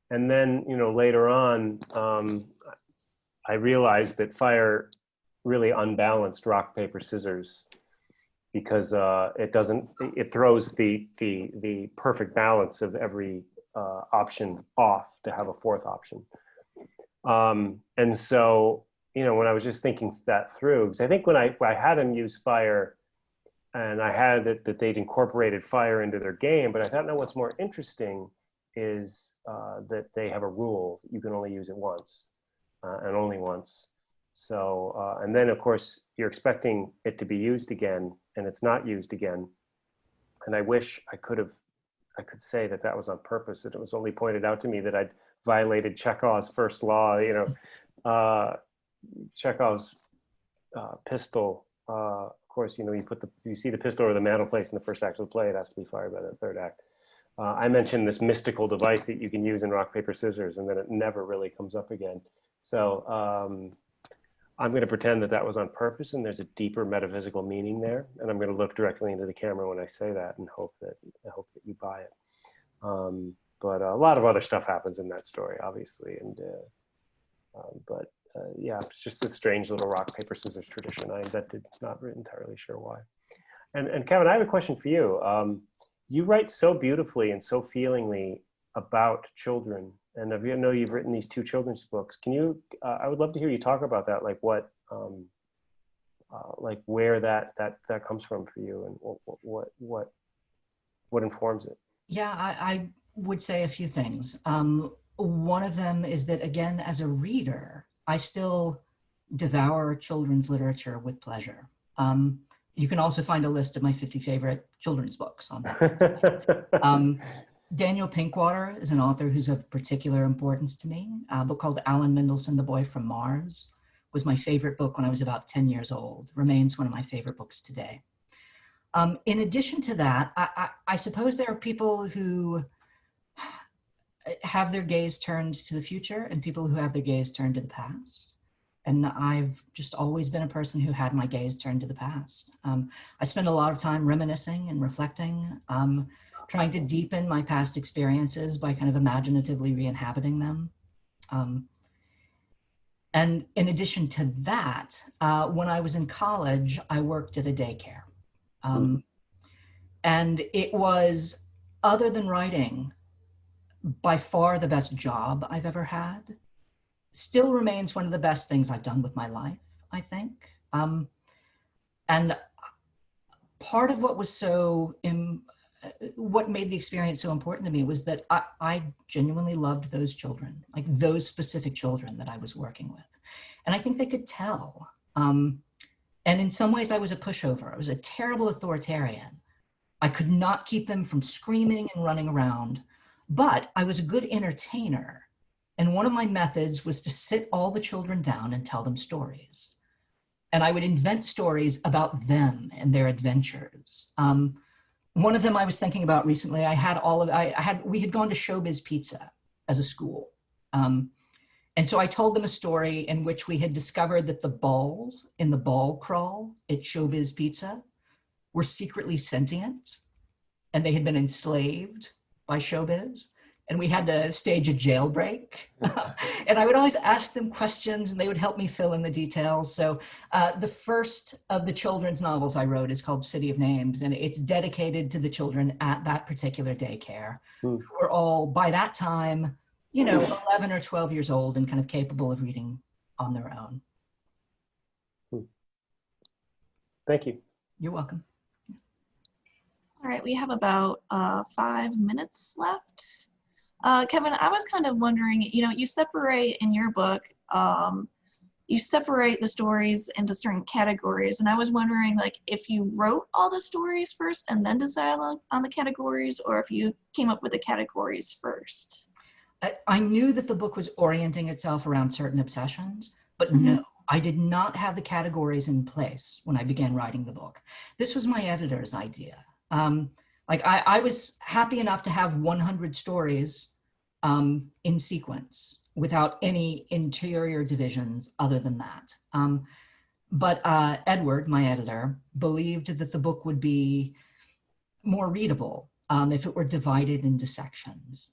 And then, later on, I realized that fire really unbalanced rock, paper, scissors, because it throws the perfect balance of every option off to have a fourth option. And so, when I was just thinking that through, because I think when I had them use fire, and I had it that they'd incorporated fire into their game, but I thought, no, what's more interesting is that they have a rule that you can only use it once and only once. So, and then of course you're expecting it to be used again, and it's not used again. And I wish I could say that was on purpose, that it was only pointed out to me that I'd violated Chekhov's first law, Chekhov's pistol. Of course, you see the pistol or the mantelpiece in the first act of the play, it has to be fired by the third act. I mentioned this mystical device that you can use in rock, paper, scissors, and then it never really comes up again. So I'm going to pretend that was on purpose, and there's a deeper metaphysical meaning there. And I'm going to look directly into the camera when I say that, and hope that you buy it. But a lot of other stuff happens in that story, obviously, and yeah, it's just a strange little rock, paper, scissors tradition I invented, not entirely sure why. And Kevin, I have a question for you. You write so beautifully and so feelingly about children, and I know you've written these 2 children's books. Can you, I would love to hear you talk about that, like what, like where that comes from for you, and what informs it? Yeah, I would say a few things. One of them is that, again, as a reader, I still devour children's literature with pleasure. You can also find a list of my 50 favorite children's books on that. Daniel Pinkwater is an author who's of particular importance to me. A book called Alan Mendelsohn, The Boy from Mars, was my favorite book when I was about 10 years old, remains one of my favorite books today. In addition to that, I suppose there are people who have their gaze turned to the future and people who have their gaze turned to the past. And I've just always been a person who had my gaze turned to the past. I spend a lot of time reminiscing and reflecting, trying to deepen my past experiences by kind of imaginatively re-inhabiting them. And in addition to that, when I was in college, I worked at a daycare. And it was, other than writing, by far the best job I've ever had. Still remains one of the best things I've done with my life, I think. And part of what was what made the experience so important to me was that I genuinely loved those children, like those specific children that I was working with. And I think they could tell. And in some ways I was a pushover. I was a terrible authoritarian. I could not keep them from screaming and running around, but I was a good entertainer. And one of my methods was to sit all the children down and tell them stories. And I would invent stories about them and their adventures. One of them I was thinking about recently, we had gone to Showbiz Pizza as a school. And so I told them a story in which we had discovered that the balls in the ball crawl at Showbiz Pizza were secretly sentient, and they had been enslaved by Showbiz. And we had to stage a jailbreak. And I would always ask them questions and they would help me fill in the details. So the first of the children's novels I wrote is called City of Names, and it's dedicated to the children at that particular daycare, who were all, by that time, 11 or 12 years old and kind of capable of reading on their own. Thank you. You're welcome. All right, we have about 5 minutes left. Kevin, I was kind of wondering, you separate in your book, you separate the stories into certain categories, and I was wondering, like, if you wrote all the stories first and then decided on the categories, or if you came up with the categories first. I knew that the book was orienting itself around certain obsessions, but no, I did not have the categories in place when I began writing the book. This was my editor's idea. I was happy enough to have 100 stories in sequence without any interior divisions other than that. But Edward, my editor, believed that the book would be more readable if it were divided into sections.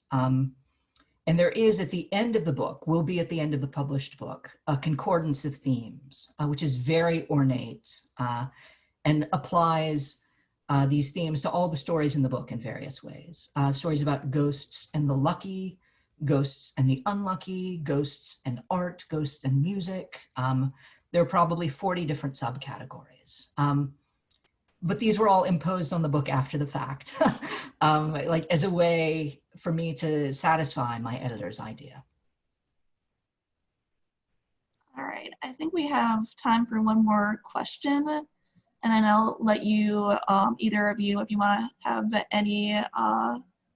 And there is, at the end of the book, will be at the end of the published book, a concordance of themes, which is very ornate and applies these themes to all the stories in the book in various ways. Stories about ghosts and the lucky, ghosts and the unlucky, ghosts and art, ghosts and music. There are probably 40 different subcategories. But these were all imposed on the book after the fact, like as a way for me to satisfy my editor's idea. All right, I think we have time for one more question, and then I'll let you, either of you, if you want to have any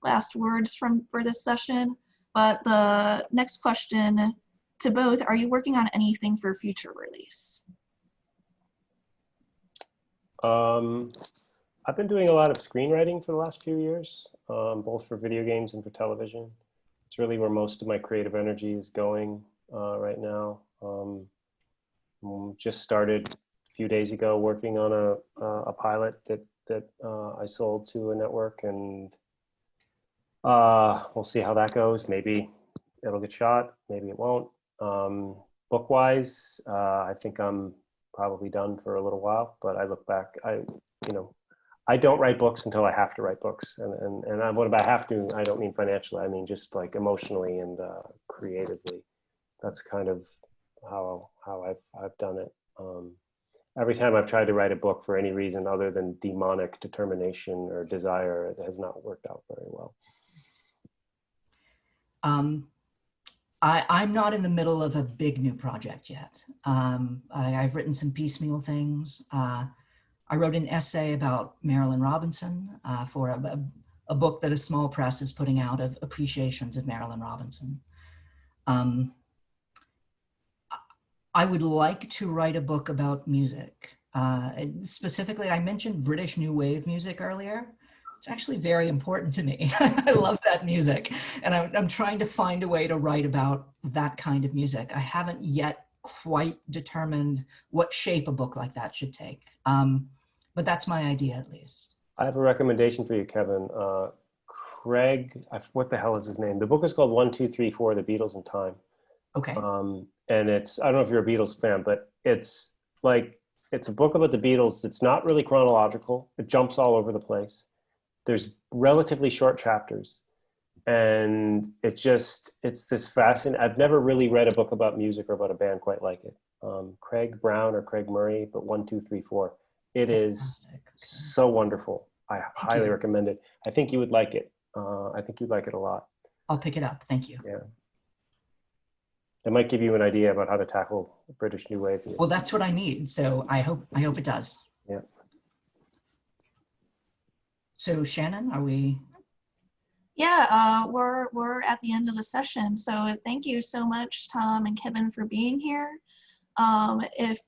last words for this session. But the next question to both, are you working on anything for future release? I've been doing a lot of screenwriting for the last few years, both for video games and for television. It's really where most of my creative energy is going right now. Just started a few days ago working on a pilot that I sold to a network, and we'll see how that goes. Maybe it'll get shot, maybe it won't. Book-wise, I think I'm probably done for a little while, but I look back, I don't write books until I have to write books. And what about have to, I don't mean financially, I mean just like emotionally and creatively. That's kind of how I've done it. Every time I've tried to write a book for any reason other than demonic determination or desire, it has not worked out very well. I'm not in the middle of a big new project yet. I've written some piecemeal things. I wrote an essay about Marilyn Robinson for a book that a small press is putting out of appreciations of Marilyn Robinson. I would like to write a book about music. Specifically, I mentioned British New Wave music earlier. It's actually very important to me. I love that music. And I'm trying to find a way to write about that kind of music. I haven't yet quite determined what shape a book like that should take. But that's my idea, at least. I have a recommendation for you, Kevin. Craig, what the hell is his name? The book is called 1, 2, 3, 4, The Beatles in Time. Okay. And it's, I don't know if you're a Beatles fan, but it's a book about the Beatles that's not really chronological. It jumps all over the place. There's relatively short chapters, and it's this fascinating. I've never really read a book about music or about a band quite like it. Craig Brown or Craig Murray, but 1, 2, 3, 4. It is so wonderful. I highly recommend it. I think you would like it. I think you'd like it a lot. I'll pick it up. Thank you. Yeah. It might give you an idea about how to tackle British New Wave music. Well, that's what I need. So I hope it does. Yeah. So Shannon, are we? Yeah, we're at the end of the session. So thank you so much, Tom and Kevin, for being here. If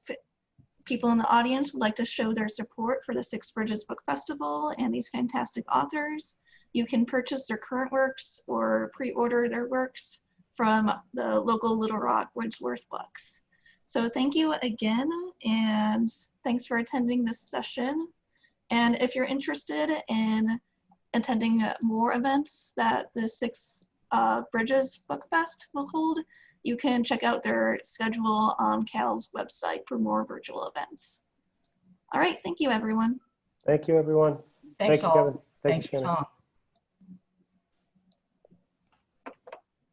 people in the audience would like to show their support for the Six Bridges Book Festival and these fantastic authors, you can purchase their current works or pre-order their works from the local Little Rock Wordsworth Books. So thank you again, and thanks for attending this session. And if you're interested in attending more events that the Six Bridges Book Fest will hold, you can check out their schedule on CAL's website for more virtual events. All right, thank you, everyone. Thank you, everyone. Thanks Thank you, all. Kevin. Thank you, Shannon. Tom.